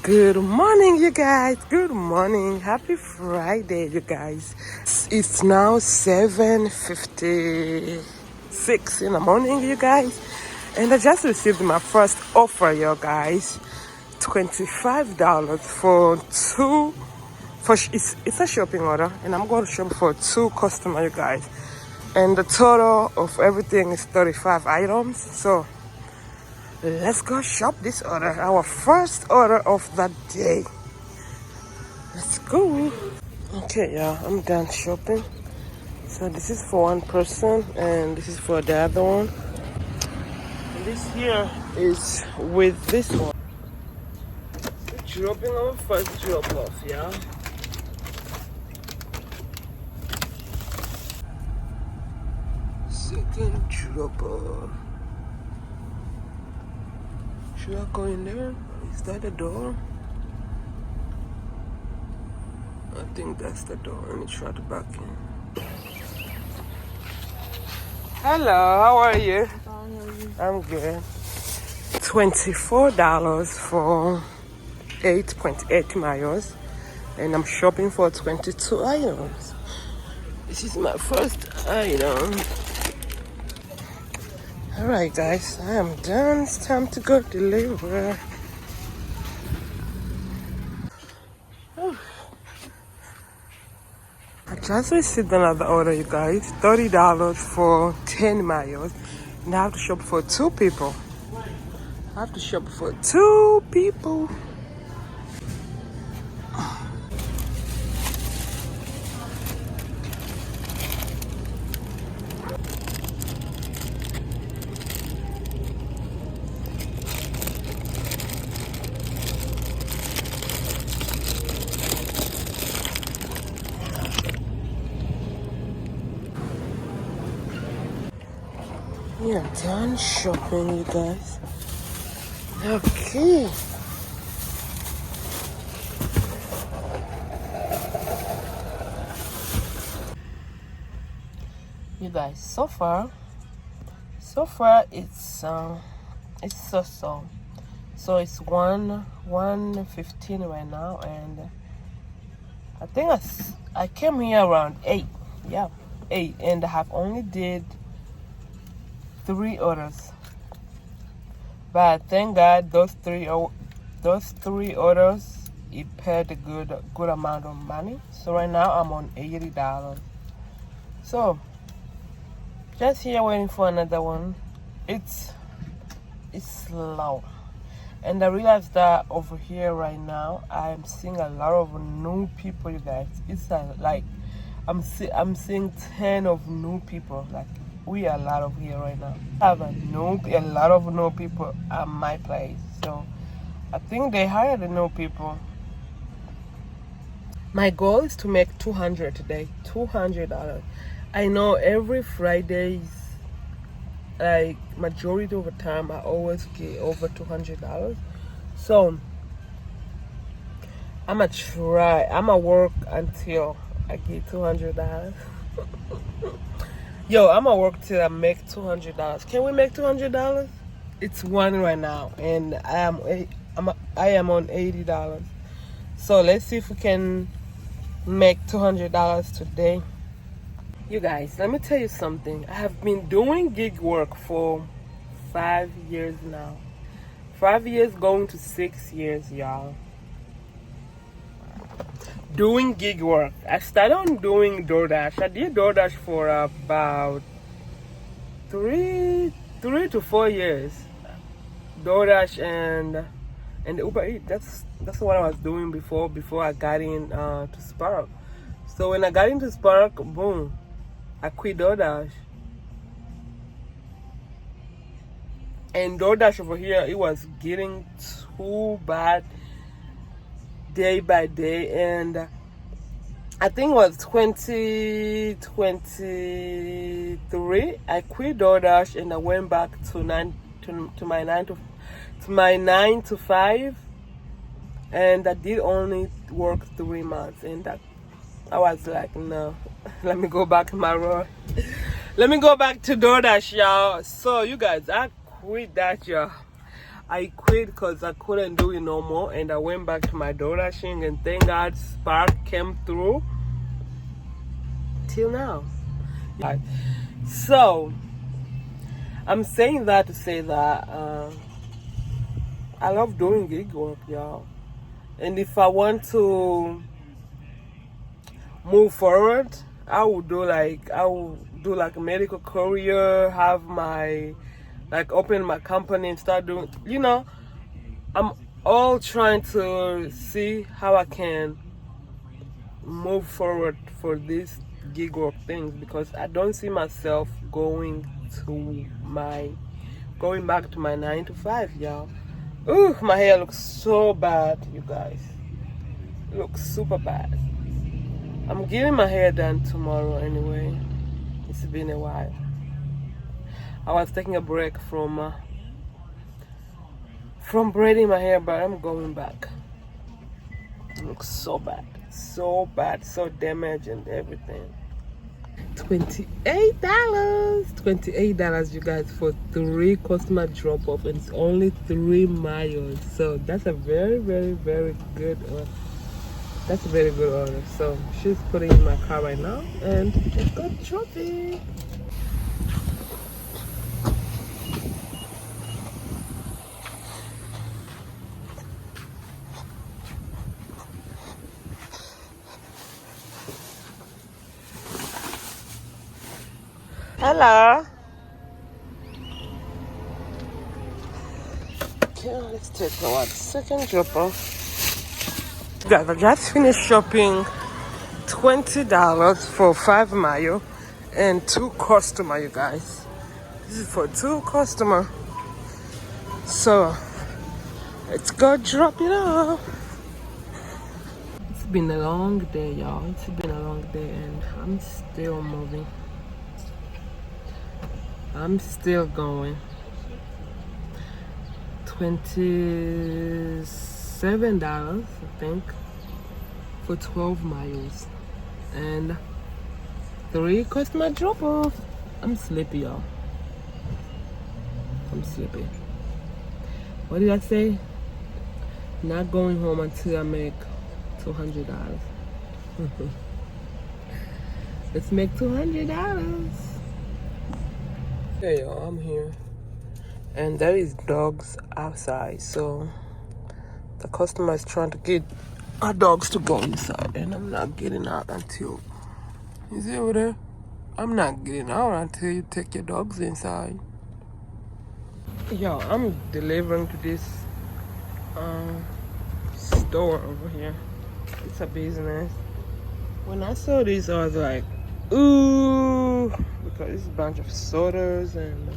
Good morning, you guys. Good morning. Happy Friday, you guys. It's now 7:56 in the morning, you guys. And I just received my first offer, you guys. $25 for two. It's a shopping order, and I'm going to shop for two customers, you guys. And the total of everything is 35 items. So let's go shop this order. Our first order of the day. Let's go. Okay, y'all, I'm done shopping. So this is for one person, and this is for the other one. And this here is with this one. Dropping our first drop off, y'all. Second drop off. Should I go in there? Is that the door? I think that's the door. Let me try to back in. Hello, how are you? I'm good. $24 for 8.8 miles. And I'm shopping for 22 items. This is my first item. Alright guys, I am done. It's time to go deliver. I just received another order, you guys. $30 for 10 miles. And I have to shop for two people. We are done shopping, you guys. Okay. You guys, so far it's so. So it's 1:15 right now, and I think I came here around 8. Yeah, 8, and I have only did 3 orders. But thank God those three orders, it paid a good amount of money. So right now I'm on $80. So just here waiting for another one. It's slow. And I realized that over here right now I'm seeing a lot of new people, you guys. It's like I'm seeing 10 of new people. Like we are a lot of here right now. I have a lot of new people at my place. So I think they hired the new people. My goal is to make $200 today. $200. I know every Fridays, like majority of the time, I always get over $200. So I'ma try. I'ma work until I get $200. Yo, I'ma work till I make $200. Can we make $200? It's 1 right now, and I am on $80. So let's see if we can make $200 today. You guys, let me tell you something. I have been doing gig work for 5 years now. 5 years going to 6 years, y'all. Doing gig work. I started on doing DoorDash. I did DoorDash for about 3 to 4 years. DoorDash and Uber Eats. That's what I was doing before I got in to Spark. So when I got into Spark, boom, I quit DoorDash. And DoorDash over here, it was getting too bad day by day. And I think it was 2023. I quit DoorDash and I went back to my 9 to 5. And I did only work 3 months. And I was like, no, let me go back to my road. Let me go back to DoorDash, y'all. So you guys, I quit that job. I quit because I couldn't do it no more, and I went back to my door dashing, and thank God Spark came through till now. So I'm saying that to say that I love doing gig work, y'all. And if I want to move forward, I will do like a medical career, have my open my company and start doing, I'm all trying to see how I can move forward for these gig work things, because I don't see myself going back to my 9 to 5, y'all. Ooh, my hair looks so bad, you guys. It looks super bad. I'm getting my hair done tomorrow anyway. It's been a while. I was taking a break from braiding my hair, but I'm going back. It looks so bad, so damaged and everything. $28, you guys, for 3 customer drop off, and it's only 3 miles. So that's a very, very, very good order. That's a very good order. So she's putting in my car right now, and let's go drop it. Hello. Okay, let's take our second drop off. Guys, I just finished shopping. $20 for 5 miles and 2 customers, you guys. This is for 2 customers. So let's go drop it off. It's been a long day, y'all. It's been a long day, and I'm still moving. I'm still going. $27, I think, for 12 miles. And 3 customer drop off. I'm sleepy, y'all. I'm sleepy. What did I say? Not going home until I make $200. Let's make $200. Okay, y'all, I'm here. And there is dogs outside, so the customer is trying to get our dogs to go inside, and I'm not getting out until, you see over there? I'm not getting out until you take your dogs inside. Yo, I'm delivering to this store over here. It's a business. When I saw this, I was like, ooh, because it's a bunch of sodas and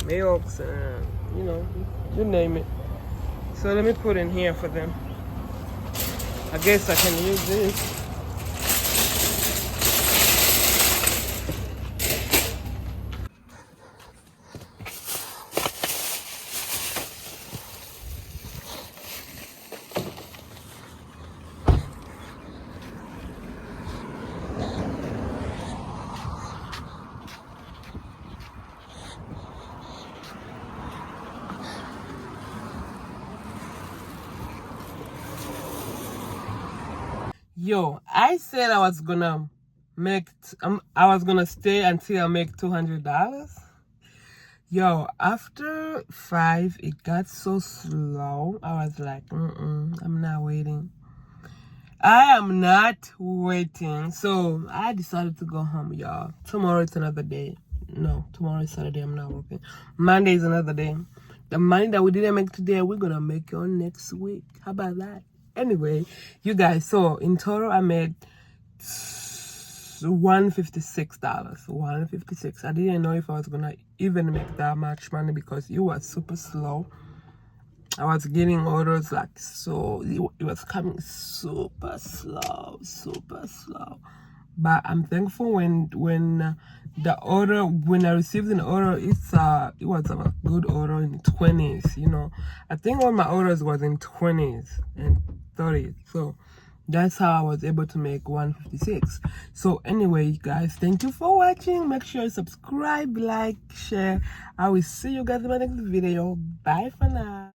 milks and, you name it. So let me put in here for them. I guess I can use this. Yo, I said I was gonna stay until I make $200. Yo, after 5, it got so slow. I was like, I'm not waiting. I am not waiting. So I decided to go home, y'all. Tomorrow is another day. No, tomorrow is Saturday. I'm not working. Monday is another day. The money that we didn't make today, we're gonna make it on next week. How about that? Anyway, you guys, so in total I made $156. $156. I didn't know if I was gonna even make that much money because it was super slow. I was getting orders like so, it was coming super slow. But I'm thankful when I received an order, it was a good order in 20s, I think all my orders was in 20s and 30s. So That's how I was able to make 156. So anyway, guys, thank you for watching. Make sure you subscribe, like, share. I will see you guys in my next video. Bye for now.